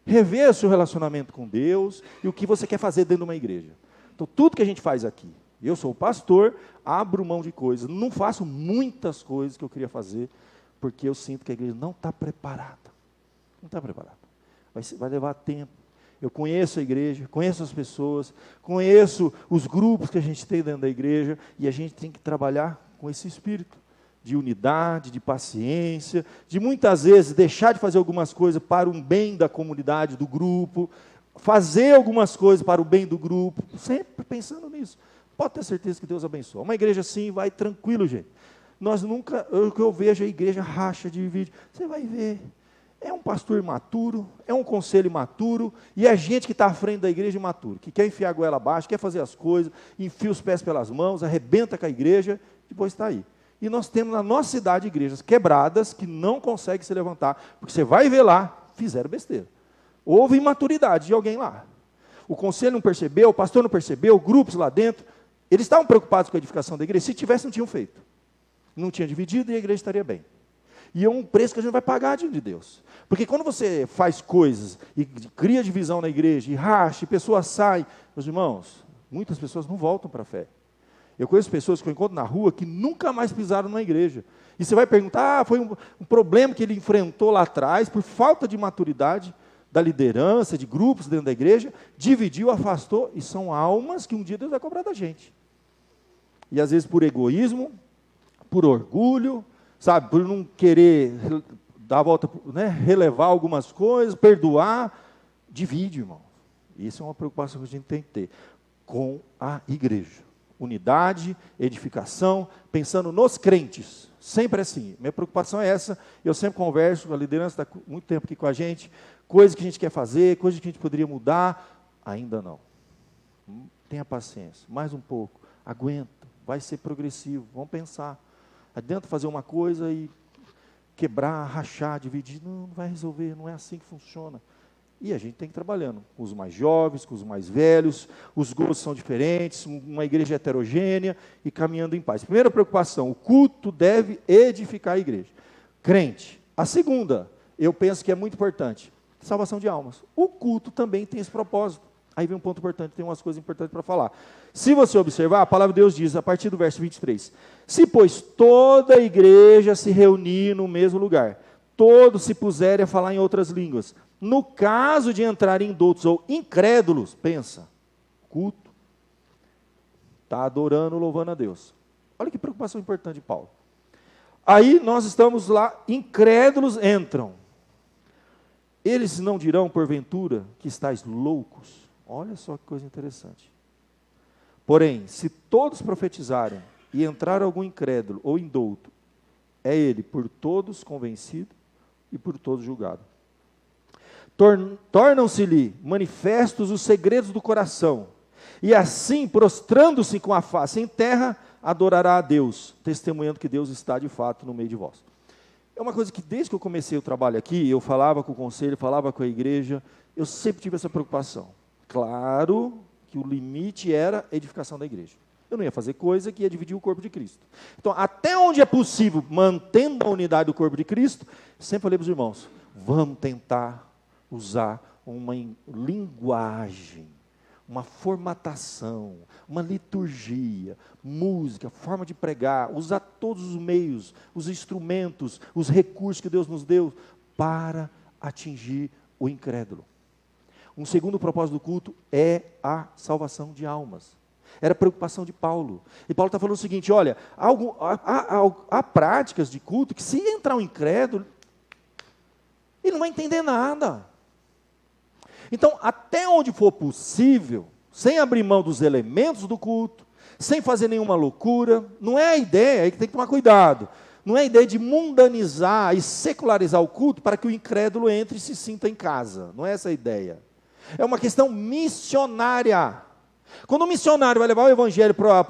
rever o seu relacionamento com Deus e o que você quer fazer dentro de uma igreja. Então, tudo que a gente faz aqui, eu sou o pastor, abro mão de coisas, não faço muitas coisas que eu queria fazer, porque eu sinto que a igreja não está preparada. Não está preparada. Vai levar tempo. Eu conheço a igreja, conheço as pessoas, conheço os grupos que a gente tem dentro da igreja, e a gente tem que trabalhar com esse espírito de unidade, de paciência, de muitas vezes deixar de fazer algumas coisas para o bem da comunidade, do grupo, fazer algumas coisas para o bem do grupo, sempre pensando nisso. Pode ter certeza que Deus abençoa. Uma igreja assim vai tranquilo, gente. Nós nunca, o que eu vejo, a igreja racha, divide. Você vai ver, é um pastor imaturo, é um conselho imaturo, e é gente que está à frente da igreja imaturo, que quer enfiar a goela abaixo, quer fazer as coisas, enfia os pés pelas mãos, arrebenta com a igreja, depois está aí. E nós temos na nossa cidade igrejas quebradas, que não conseguem se levantar, porque você vai ver lá, fizeram besteira. Houve imaturidade de alguém lá. O conselho não percebeu, o pastor não percebeu, grupos lá dentro, eles estavam preocupados com a edificação da igreja, se tivesse, não tinham feito. Não tinha dividido e a igreja estaria bem. E é um preço que a gente vai pagar diante de Deus. Porque quando você faz coisas e cria divisão na igreja, e racha, e pessoas saem, meus irmãos, muitas pessoas não voltam para a fé. Eu conheço pessoas que eu encontro na rua que nunca mais pisaram na igreja. E você vai perguntar, foi um problema que ele enfrentou lá atrás, por falta de maturidade da liderança, de grupos dentro da igreja, dividiu, afastou, e são almas que um dia Deus vai cobrar da gente. E às vezes por egoísmo, por orgulho, sabe, por não querer dar a volta, né, relevar algumas coisas, perdoar, divide, irmão. Isso é uma preocupação que a gente tem que ter com a igreja. Unidade, edificação, pensando nos crentes, sempre assim. Minha preocupação é essa, eu sempre converso com a liderança, está muito tempo aqui com a gente, coisas que a gente quer fazer, coisas que a gente poderia mudar, ainda não. Tenha paciência, mais um pouco, aguenta, vai ser progressivo, vamos pensar. Adianta fazer uma coisa e quebrar, rachar, dividir, não vai resolver, não é assim que funciona. E a gente tem que ir trabalhando com os mais jovens, com os mais velhos, os gostos são diferentes, uma igreja heterogênea e caminhando em paz. Primeira preocupação, o culto deve edificar a igreja. Crente. A segunda, eu penso que é muito importante, salvação de almas. O culto também tem esse propósito. Aí vem um ponto importante, tem umas coisas importantes para falar. Se você observar, a palavra de Deus diz, a partir do verso 23, se, pois, toda a igreja se reunir no mesmo lugar, todos se puserem a falar em outras línguas, no caso de entrarem indoutos ou incrédulos, pensa, culto, está adorando, louvando a Deus. Olha que preocupação importante de Paulo. Aí nós estamos lá, incrédulos entram. Eles não dirão, porventura, que estáis loucos? Olha só que coisa interessante. Porém, se todos profetizarem e entrar algum incrédulo ou indouto, é ele por todos convencido e por todos julgado. Tornam-se-lhe manifestos os segredos do coração, e assim, prostrando-se com a face em terra, adorará a Deus, testemunhando que Deus está de fato no meio de vós. É uma coisa que desde que eu comecei o trabalho aqui, eu falava com o conselho, falava com a igreja, eu sempre tive essa preocupação. Claro que o limite era a edificação da igreja. Eu não ia fazer coisa que ia dividir o corpo de Cristo. Então, até onde é possível, mantendo a unidade do corpo de Cristo, sempre falei para os irmãos, vamos tentar usar uma linguagem, uma formatação, uma liturgia, música, forma de pregar, usar todos os meios, os instrumentos, os recursos que Deus nos deu para atingir o incrédulo. Um segundo propósito do culto é a salvação de almas. Era a preocupação de Paulo. E Paulo está falando o seguinte, olha, há práticas de culto que se entrar um incrédulo, ele não vai entender nada. Então, até onde for possível, sem abrir mão dos elementos do culto, sem fazer nenhuma loucura, não é a ideia, aí que tem que tomar cuidado, não é a ideia de mundanizar e secularizar o culto para que o incrédulo entre e se sinta em casa, não é essa a ideia. É uma questão missionária. Quando o missionário vai levar o evangelho para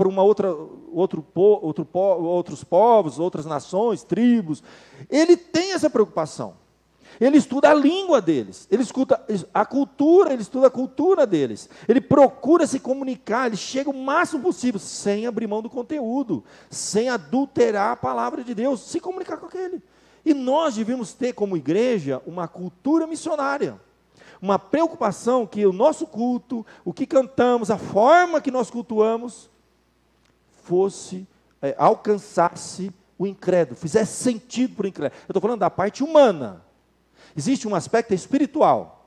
outros povos, outras nações, tribos, ele tem essa preocupação. Ele estuda a língua deles, ele estuda a cultura deles, ele procura se comunicar, ele chega o máximo possível, sem abrir mão do conteúdo, sem adulterar a palavra de Deus, se comunicar com aquele. E nós devíamos ter como igreja uma cultura missionária, uma preocupação que o nosso culto, o que cantamos, a forma que nós cultuamos, alcançasse o incrédulo, fizesse sentido para o incrédulo. Eu estou falando da parte humana. Existe um aspecto espiritual.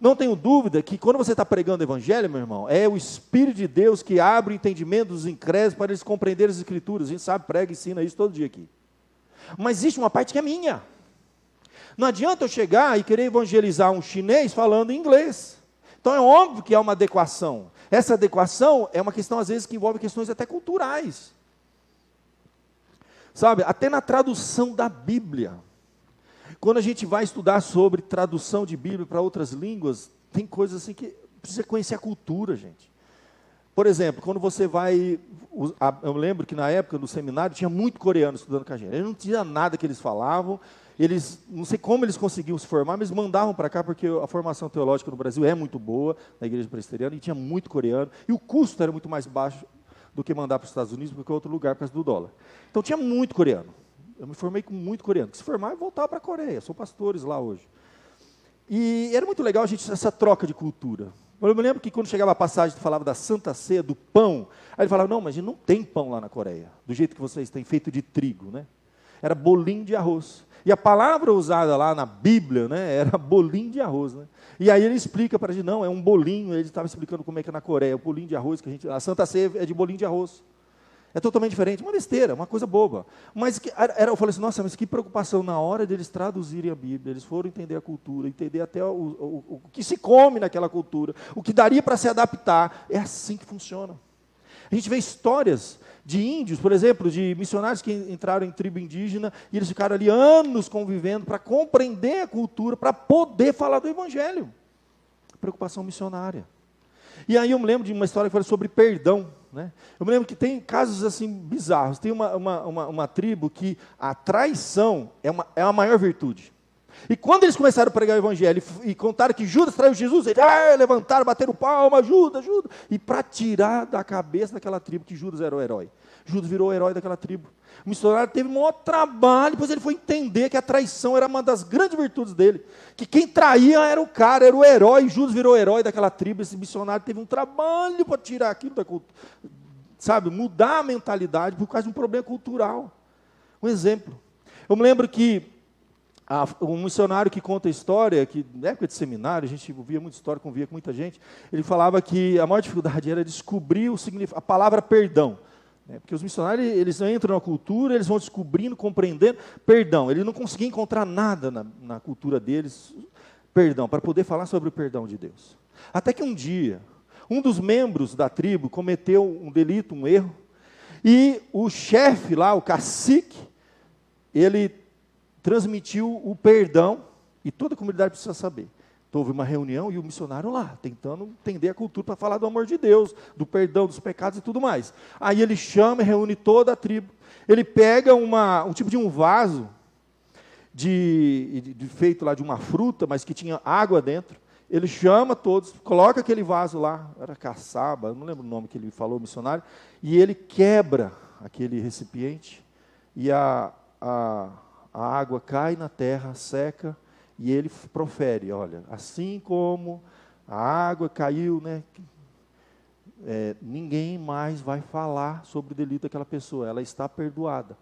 Não tenho dúvida que quando você está pregando o evangelho, meu irmão, é o Espírito de Deus que abre o entendimento dos incrédulos para eles compreenderem as Escrituras. A gente sabe, prega e ensina isso todo dia aqui. Mas existe uma parte que é minha. Não adianta eu chegar e querer evangelizar um chinês falando inglês. Então é óbvio que há uma adequação. Essa adequação é uma questão, às vezes, que envolve questões até culturais. Sabe, até na tradução da Bíblia. Quando a gente vai estudar sobre tradução de Bíblia para outras línguas, tem coisas assim que precisa conhecer a cultura, gente. Por exemplo, quando você vai... Eu lembro que na época do seminário tinha muito coreano estudando com a gente. Eles não tinha nada que eles falavam. Eles, não sei como eles conseguiam se formar, mas mandavam para cá, porque a formação teológica no Brasil é muito boa, na igreja presbiteriana, e tinha muito coreano, e o custo era muito mais baixo do que mandar para os Estados Unidos, porque é outro lugar, por causa do dólar. Então tinha muito coreano. Eu me formei com muito coreano. Que se formar, eu voltava para a Coreia. Sou pastores lá hoje. E era muito legal a gente essa troca de cultura. Eu me lembro que quando chegava a passagem, falava da Santa Ceia, do pão, aí ele falava, não, mas a gente não tem pão lá na Coreia, do jeito que vocês têm, feito de trigo, né? Era bolinho de arroz. E a palavra usada lá na Bíblia, né, era bolinho de arroz, né? E aí ele explica para a gente, não, é um bolinho, ele estava explicando como é que é na Coreia, o bolinho de arroz, a Santa Ceia é de bolinho de arroz. É totalmente diferente, uma besteira, uma coisa boba. Mas eu falei assim, nossa, mas que preocupação, na hora deles traduzirem a Bíblia, eles foram entender a cultura, entender até o que se come naquela cultura, o que daria para se adaptar. É assim que funciona. A gente vê histórias de índios, por exemplo, de missionários que entraram em tribo indígena, e eles ficaram ali anos convivendo para compreender a cultura, para poder falar do Evangelho. Preocupação missionária. E aí eu me lembro de uma história que fala sobre perdão. Né? Eu me lembro que tem casos assim bizarros. Tem uma tribo que a traição é a maior virtude. E quando eles começaram a pregar o evangelho e contaram que Judas traiu Jesus, eles levantaram, bateram palma, ajuda. E para tirar da cabeça daquela tribo que Judas era o herói. Judas virou o herói daquela tribo. O missionário teve um maior trabalho, depois ele foi entender que a traição era uma das grandes virtudes dele. Que quem traía era o cara, era o herói, e Judas virou o herói daquela tribo. Esse missionário teve um trabalho para tirar aquilo da cultura, sabe, mudar a mentalidade por causa de um problema cultural. Um exemplo. Eu me lembro que um missionário que conta a história, que na época de seminário, a gente ouvia muita história, convia com muita gente, ele falava que a maior dificuldade era descobrir o significado, a palavra perdão. Porque os missionários, eles entram na cultura, eles vão descobrindo, compreendendo, perdão. Ele não conseguia encontrar nada na cultura deles, perdão, para poder falar sobre o perdão de Deus. Até que um dia, um dos membros da tribo cometeu um delito, um erro, e o chefe lá, o cacique, ele transmitiu o perdão, e toda a comunidade precisa saber. Então, houve uma reunião e o missionário lá, tentando entender a cultura para falar do amor de Deus, do perdão dos pecados e tudo mais. Aí ele chama e reúne toda a tribo. Ele pega um tipo de um vaso, feito lá de uma fruta, mas que tinha água dentro. Ele chama todos, coloca aquele vaso lá, era caçaba, não lembro o nome que ele falou, missionário, e ele quebra aquele recipiente, e a água cai na terra, seca, e ele profere, olha, assim como a água caiu, né, ninguém mais vai falar sobre o delito daquela pessoa, ela está perdoada.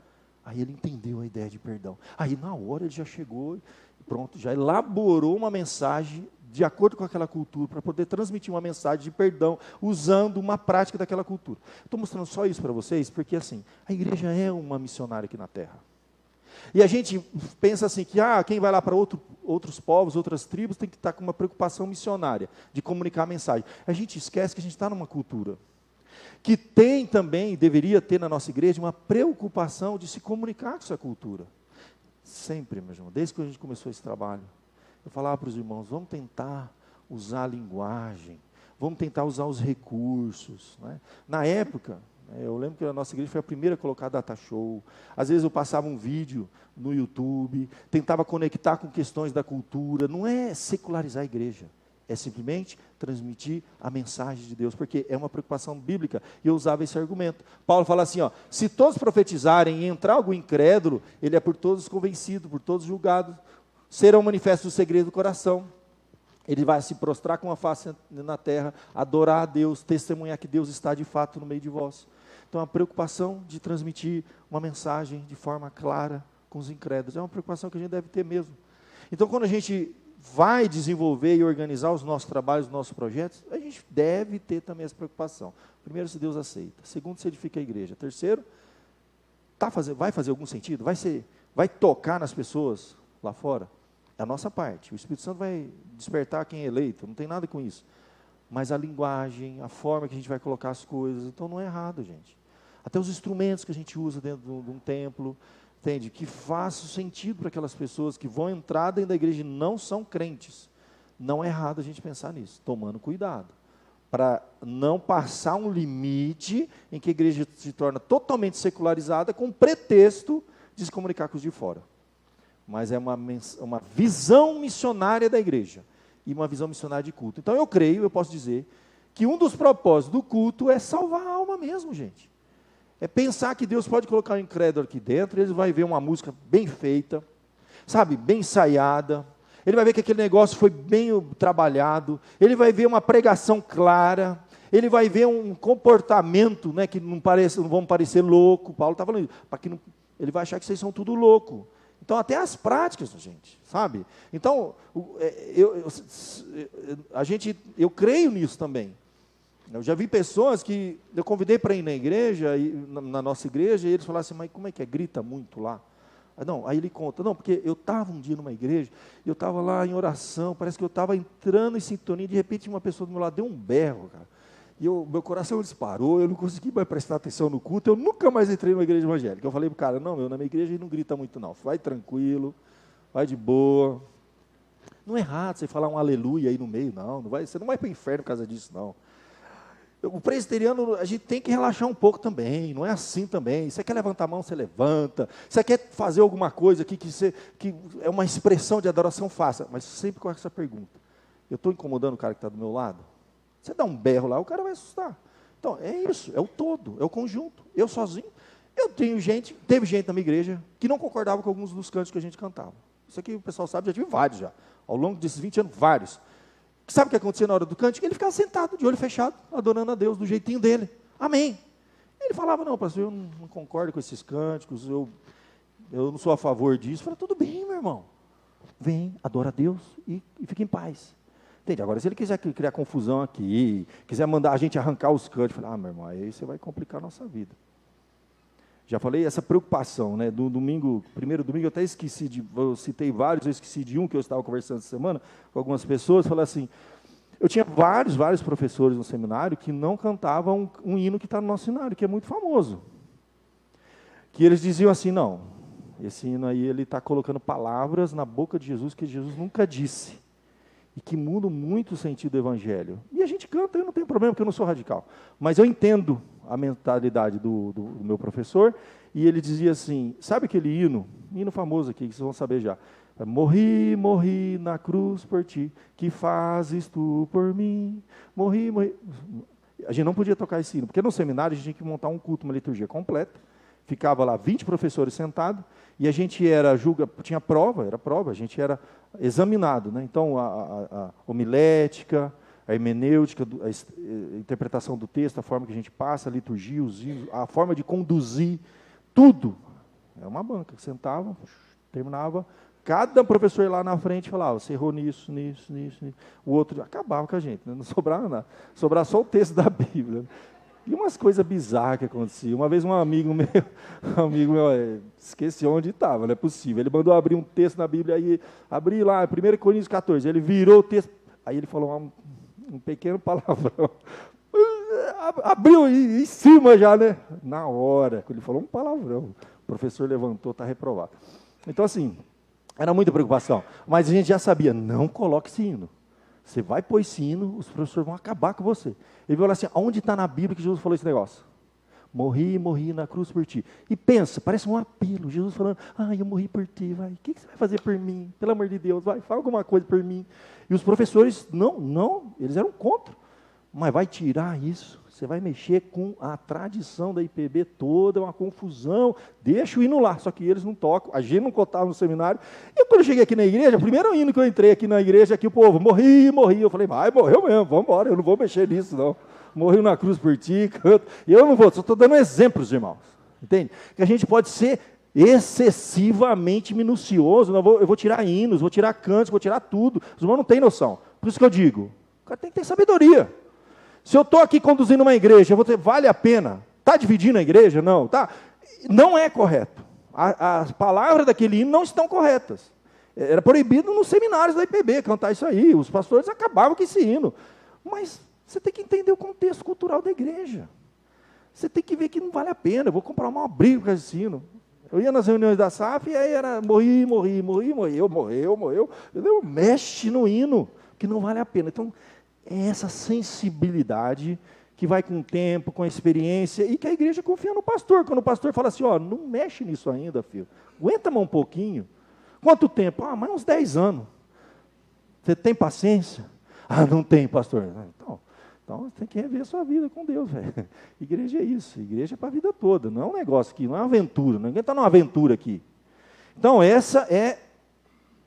Aí ele entendeu a ideia de perdão. Aí na hora ele já chegou, pronto, já elaborou uma mensagem de acordo com aquela cultura, para poder transmitir uma mensagem de perdão, usando uma prática daquela cultura. Estou mostrando só isso para vocês, porque assim, a igreja é uma missionária aqui na terra. E a gente pensa assim, que quem vai lá para outros povos, outras tribos, tem que estar com uma preocupação missionária, de comunicar a mensagem. A gente esquece que a gente está numa cultura, que tem também, deveria ter na nossa igreja, uma preocupação de se comunicar com essa cultura. Sempre, meu irmão, desde que a gente começou esse trabalho, eu falava para os irmãos, vamos tentar usar a linguagem, vamos tentar usar os recursos. Né? Na época, eu lembro que a nossa igreja foi a primeira a colocar data show. Às vezes eu passava um vídeo no YouTube, tentava conectar com questões da cultura. Não é secularizar a igreja, é simplesmente transmitir a mensagem de Deus, porque é uma preocupação bíblica, e eu usava esse argumento. Paulo fala assim, se todos profetizarem e entrar algum incrédulo, ele é por todos convencido, por todos julgado, serão manifestos o segredo do coração. Ele vai se prostrar com a face na terra, adorar a Deus, testemunhar que Deus está de fato no meio de vós. Então, a preocupação de transmitir uma mensagem de forma clara com os incrédulos é uma preocupação que a gente deve ter mesmo. Então, quando a gente vai desenvolver e organizar os nossos trabalhos, os nossos projetos, a gente deve ter também essa preocupação. Primeiro, se Deus aceita. Segundo, se edifica a igreja. Terceiro, vai fazer algum sentido? Vai tocar nas pessoas lá fora? É a nossa parte. O Espírito Santo vai despertar quem é eleito, não tem nada com isso. Mas a linguagem, a forma que a gente vai colocar as coisas, então não é errado, gente. Até os instrumentos que a gente usa dentro de um templo, entende? Que faça sentido para aquelas pessoas que vão entrar dentro da igreja e não são crentes. Não é errado a gente pensar nisso, tomando cuidado. Para não passar um limite em que a igreja se torna totalmente secularizada com pretexto de se comunicar com os de fora. Mas é uma visão missionária da igreja e uma visão missionária de culto. Então eu posso dizer, que um dos propósitos do culto é salvar a alma mesmo, gente. É pensar que Deus pode colocar um incrédulo aqui dentro, ele vai ver uma música bem feita, sabe, bem ensaiada, ele vai ver que aquele negócio foi bem trabalhado, ele vai ver uma pregação clara, ele vai ver um comportamento, né, que não vão parecer louco. Paulo está falando isso, para que não, ele vai achar que vocês são tudo louco. Então, até as práticas, gente, sabe? Então, eu creio nisso também. Eu já vi pessoas que eu convidei para ir na igreja, na nossa igreja, e eles falaram assim, mas como é que é? Grita muito lá? Aí ele conta, não, porque eu estava um dia numa igreja, eu estava lá em oração, parece que eu estava entrando em sintonia, de repente uma pessoa do meu lado deu um berro, cara. E meu coração disparou, eu não consegui mais prestar atenção no culto, eu nunca mais entrei numa igreja evangélica. Eu falei para o cara, não, na minha igreja não grita muito não, vai tranquilo, vai de boa. Não é errado você falar um aleluia aí no meio, não você não vai para o inferno por causa disso, não. O presbiteriano, a gente tem que relaxar um pouco também, não é assim também. Você quer levantar a mão, você levanta. Você quer fazer alguma coisa aqui que é uma expressão de adoração, faça. Mas sempre com essa pergunta, eu estou incomodando o cara que está do meu lado? Você dá um berro lá, o cara vai assustar. Então, é isso, é o todo, é o conjunto. Eu sozinho, teve gente na minha igreja que não concordava com alguns dos cantos que a gente cantava. Isso aqui o pessoal sabe, já tive vários já. Ao longo desses 20 anos, vários. Sabe o que acontecia na hora do cântico? Ele ficava sentado, de olho fechado, adorando a Deus do jeitinho dele. Amém. Ele falava, não, pastor, eu não concordo com esses cânticos, eu não sou a favor disso. Eu falei, tudo bem, meu irmão. Vem, adora a Deus e fica em paz. Entende? Agora, se ele quiser criar confusão aqui, quiser mandar a gente arrancar os cânticos, eu falei, meu irmão, aí você vai complicar a nossa vida. Já falei essa preocupação, né? Do primeiro domingo, eu até esqueci eu citei vários, eu esqueci de um que eu estava conversando essa semana com algumas pessoas, falei assim, eu tinha vários professores no seminário que não cantavam um hino que está no nosso seminário, que é muito famoso. Que eles diziam assim, não, esse hino aí, ele está colocando palavras na boca de Jesus que Jesus nunca disse. E que mudam muito o sentido do evangelho. E a gente canta, eu não tenho problema, porque eu não sou radical. Mas eu entendo a mentalidade do meu professor, e ele dizia assim, sabe aquele hino famoso aqui, que vocês vão saber já. Morri na cruz por ti, que fazes tu por mim. Morri. A gente não podia tocar esse hino, porque no seminário a gente tinha que montar um culto, uma liturgia completa. Ficava lá 20 professores sentados, e a gente tinha prova, a gente era examinado, né? Então, a homilética, a hermenêutica, a interpretação do texto, a forma que a gente passa, a liturgia, os hinos, a forma de conduzir, tudo. Era uma banca, que sentava, terminava, cada professor lá na frente falava, você errou nisso. O outro acabava com a gente, né? Não sobrava nada, sobrava só o texto da Bíblia. E umas coisas bizarras que aconteciam. Uma vez um amigo meu, esqueci onde estava, não é possível. Ele mandou abrir um texto na Bíblia, aí abri lá, 1 Coríntios 14, ele virou o texto, aí ele falou um pequeno palavrão. Abriu em cima já, né? Na hora, ele falou um palavrão. O professor levantou, está reprovado. Então, assim, era muita preocupação. Mas a gente já sabia, não coloque esse hino. Você vai pôr esse hino, os professores vão acabar com você. Ele vai falar assim, onde está na Bíblia que Jesus falou esse negócio? Morri na cruz por ti. E pensa, parece um apelo, Jesus falando, eu morri por ti, vai. O que você vai fazer por mim? Pelo amor de Deus, vai, fala alguma coisa por mim. E os professores, não, eles eram contra. Mas vai tirar isso, você vai mexer com a tradição da IPB toda, uma confusão, deixa o hino lá, só que eles não tocam, a gente não contava no seminário. E quando eu cheguei aqui na igreja, o primeiro hino que eu entrei aqui na igreja, aqui o povo, morri, eu falei, morreu mesmo, vamos embora, eu não vou mexer nisso não. morreu na cruz por ti. Eu não vou, só estou dando exemplos, irmãos. Entende? Que a gente pode ser excessivamente minucioso. Eu vou tirar hinos, vou tirar cantos, vou tirar tudo. Os irmãos não têm noção. Por isso que eu digo, o cara tem que ter sabedoria. Se eu estou aqui conduzindo uma igreja, vale a pena? Está dividindo a igreja? Não. Tá? Não é correto. As palavras daquele hino não estão corretas. Era proibido nos seminários da IPB cantar isso aí. Os pastores acabavam com esse hino. Mas você tem que entender o contexto cultural da igreja. Você tem que ver que não vale a pena. Eu vou comprar uma briga com esse hino. Eu ia nas reuniões da SAF e aí era morreu. Mexe no hino, que não vale a pena. Então, é essa sensibilidade que vai com o tempo, com a experiência, e que a igreja confia no pastor. Quando o pastor fala assim, não mexe nisso ainda, filho. Aguenta mais um pouquinho. Quanto tempo? Mais uns 10 anos. Você tem paciência? Não tem, pastor. Então você tem que rever a sua vida com Deus, velho. Igreja é isso. Igreja é para a vida toda. Não é um negócio aqui, não é uma aventura. Ninguém está numa aventura aqui. Então, essa é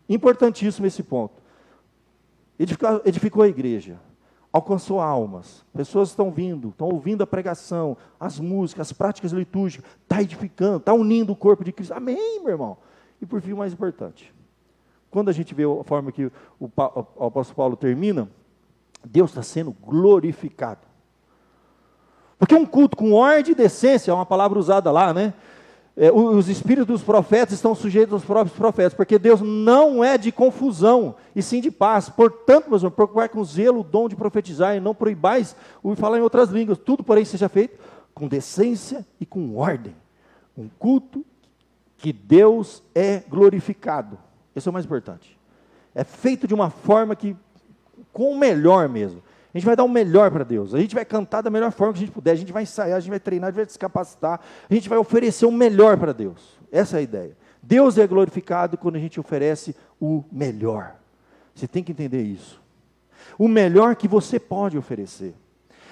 importantíssimo esse ponto. Edificou a igreja. Alcançou almas. Pessoas estão ouvindo a pregação, as músicas, as práticas litúrgicas. Está edificando, está unindo o corpo de Cristo. Amém, meu irmão. E por fim, o mais importante, quando a gente vê a forma que o apóstolo Paulo termina, Deus está sendo glorificado. Porque um culto com ordem e decência, é uma palavra usada lá, né? Os espíritos dos profetas estão sujeitos aos próprios profetas, porque Deus não é de confusão, e sim de paz. Portanto, meus irmãos, procurar com zelo o dom de profetizar, e não proibais o falar em outras línguas. Tudo, porém, seja feito com decência e com ordem. Um culto que Deus é glorificado. Esse é o mais importante. É feito de uma forma que, com o melhor mesmo. A gente vai dar o melhor para Deus. A gente vai cantar da melhor forma que a gente puder. A gente vai ensaiar, a gente vai treinar, a gente vai se capacitar. A gente vai oferecer o melhor para Deus. Essa é a ideia. Deus é glorificado quando a gente oferece o melhor. Você tem que entender isso. O melhor que você pode oferecer.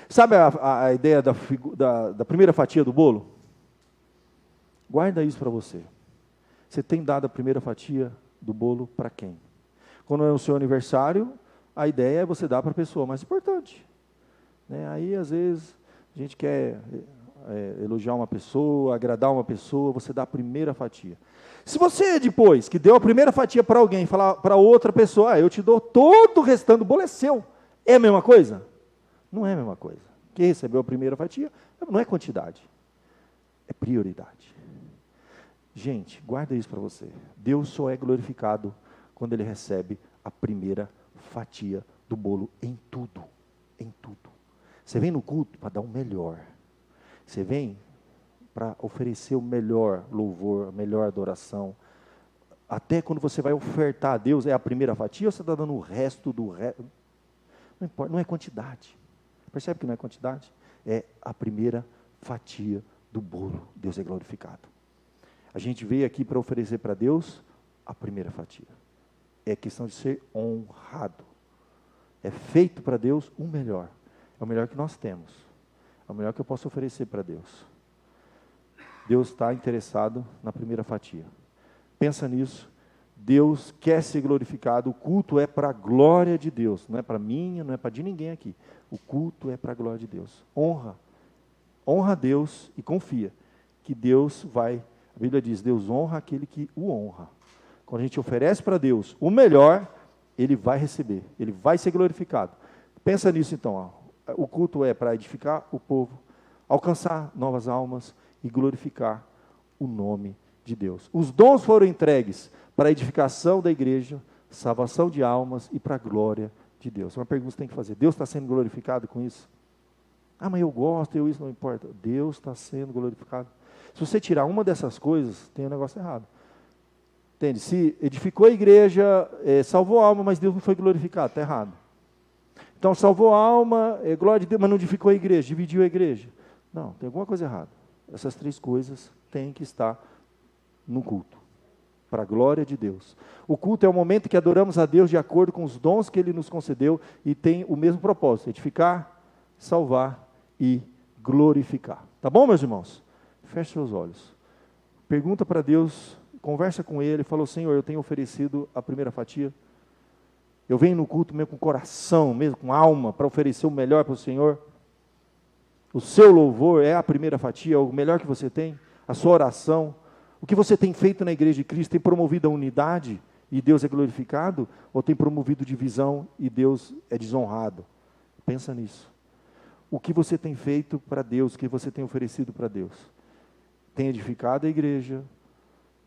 Sabe a ideia da primeira fatia do bolo? Guarda isso para você. Você tem dado a primeira fatia do bolo para quem? Quando é o seu aniversário, a ideia é você dar para a pessoa mais importante. Né? Aí, às vezes, a gente quer elogiar uma pessoa, agradar uma pessoa, você dá a primeira fatia. Se você, depois que deu a primeira fatia para alguém, falar para outra pessoa, eu te dou todo o restante do bolo, é seu. É a mesma coisa? Não é a mesma coisa. Quem recebeu a primeira fatia, não é quantidade, é prioridade. Gente, guarda isso para você. Deus só é glorificado quando Ele recebe a primeira fatia do bolo em tudo. Em tudo. Você vem no culto para dar o melhor. Você vem para oferecer o melhor louvor, a melhor adoração. Até quando você vai ofertar a Deus, é a primeira fatia ou você está dando o resto do resto? Não importa, não é quantidade. Percebe que não é quantidade? É a primeira fatia do bolo. Deus é glorificado. A gente veio aqui para oferecer para Deus a primeira fatia. É questão de ser honrado. É feito para Deus o melhor. É o melhor que nós temos. É o melhor que eu posso oferecer para Deus. Deus está interessado na primeira fatia. Pensa nisso. Deus quer ser glorificado. O culto é para a glória de Deus. Não é para mim, não é para de ninguém aqui. O culto é para a glória de Deus. Honra. Honra a Deus e confia que Deus vai... A Bíblia diz, Deus honra aquele que o honra. Quando a gente oferece para Deus o melhor, Ele vai receber, Ele vai ser glorificado. Pensa nisso então. O culto é para edificar o povo, alcançar novas almas e glorificar o nome de Deus. Os dons foram entregues para a edificação da igreja, salvação de almas e para a glória de Deus. Uma pergunta que você tem que fazer, Deus está sendo glorificado com isso? Mas eu gosto, isso não importa. Deus está sendo glorificado. Se você tirar uma dessas coisas, tem um negócio errado. Entende? Se edificou a igreja, salvou a alma, mas Deus não foi glorificado, está errado. Então, salvou a alma, glória de Deus, mas não edificou a igreja, dividiu a igreja. Não, tem alguma coisa errada. Essas três coisas têm que estar no culto, para a glória de Deus. O culto é o momento que adoramos a Deus de acordo com os dons que Ele nos concedeu e tem o mesmo propósito, edificar, salvar e glorificar. Tá bom, meus irmãos? Feche seus olhos. Pergunta para Deus, conversa com Ele, falou, Senhor, eu tenho oferecido a primeira fatia. Eu venho no culto mesmo com coração, mesmo com alma, para oferecer o melhor para o Senhor. O seu louvor é a primeira fatia, é o melhor que você tem? A sua oração? O que você tem feito na igreja de Cristo? Tem promovido a unidade e Deus é glorificado? Ou tem promovido divisão e Deus é desonrado? Pensa nisso. O que você tem feito para Deus? O que você tem oferecido para Deus? Tem edificado a igreja?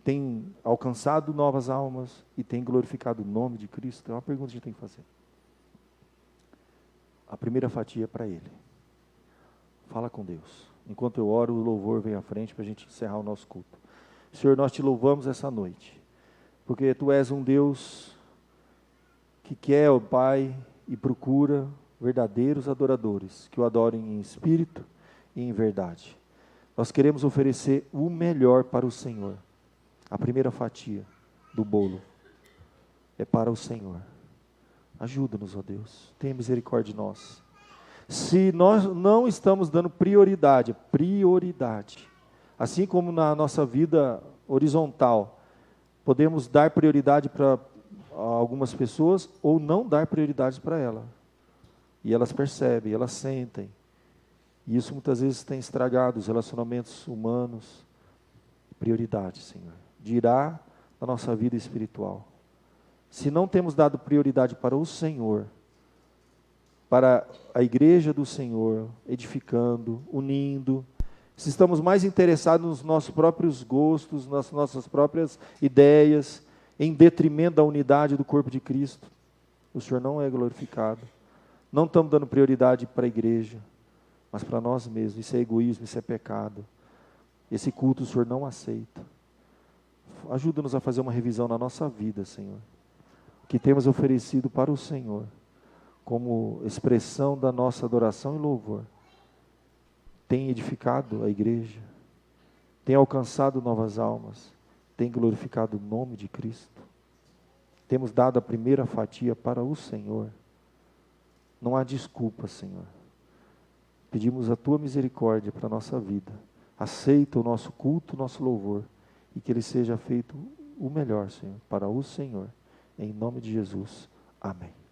Tem alcançado novas almas? E tem glorificado o nome de Cristo? É uma pergunta que a gente tem que fazer. A primeira fatia é para Ele. Fala com Deus. Enquanto eu oro, o louvor vem à frente para a gente encerrar o nosso culto. Senhor, nós te louvamos essa noite, porque Tu és um Deus que quer, ó Pai, e procura verdadeiros adoradores, que o adorem em espírito e em verdade. Nós queremos oferecer o melhor para o Senhor. A primeira fatia do bolo é para o Senhor. Ajuda-nos, ó Deus, tenha misericórdia de nós. Se nós não estamos dando prioridade, assim como na nossa vida horizontal, podemos dar prioridade para algumas pessoas ou não dar prioridade para ela. E elas percebem, elas sentem. E isso muitas vezes tem estragado os relacionamentos humanos. Prioridade, Senhor. Dirá na nossa vida espiritual. Se não temos dado prioridade para o Senhor, para a igreja do Senhor, edificando, unindo, se estamos mais interessados nos nossos próprios gostos, nas nossas próprias ideias, em detrimento da unidade do corpo de Cristo, o Senhor não é glorificado. Não estamos dando prioridade para a igreja, mas para nós mesmos. Isso é egoísmo, isso é pecado. Esse culto o Senhor não aceita. Ajuda-nos a fazer uma revisão na nossa vida, Senhor. O que temos oferecido para o Senhor, como expressão da nossa adoração e louvor, tem edificado a igreja, tem alcançado novas almas, tem glorificado o nome de Cristo. Temos dado a primeira fatia para o Senhor. Não há desculpa, Senhor. Pedimos a Tua misericórdia para a nossa vida. Aceita o nosso culto, o nosso louvor, e que ele seja feito o melhor, Senhor, para o Senhor. Em nome de Jesus. Amém.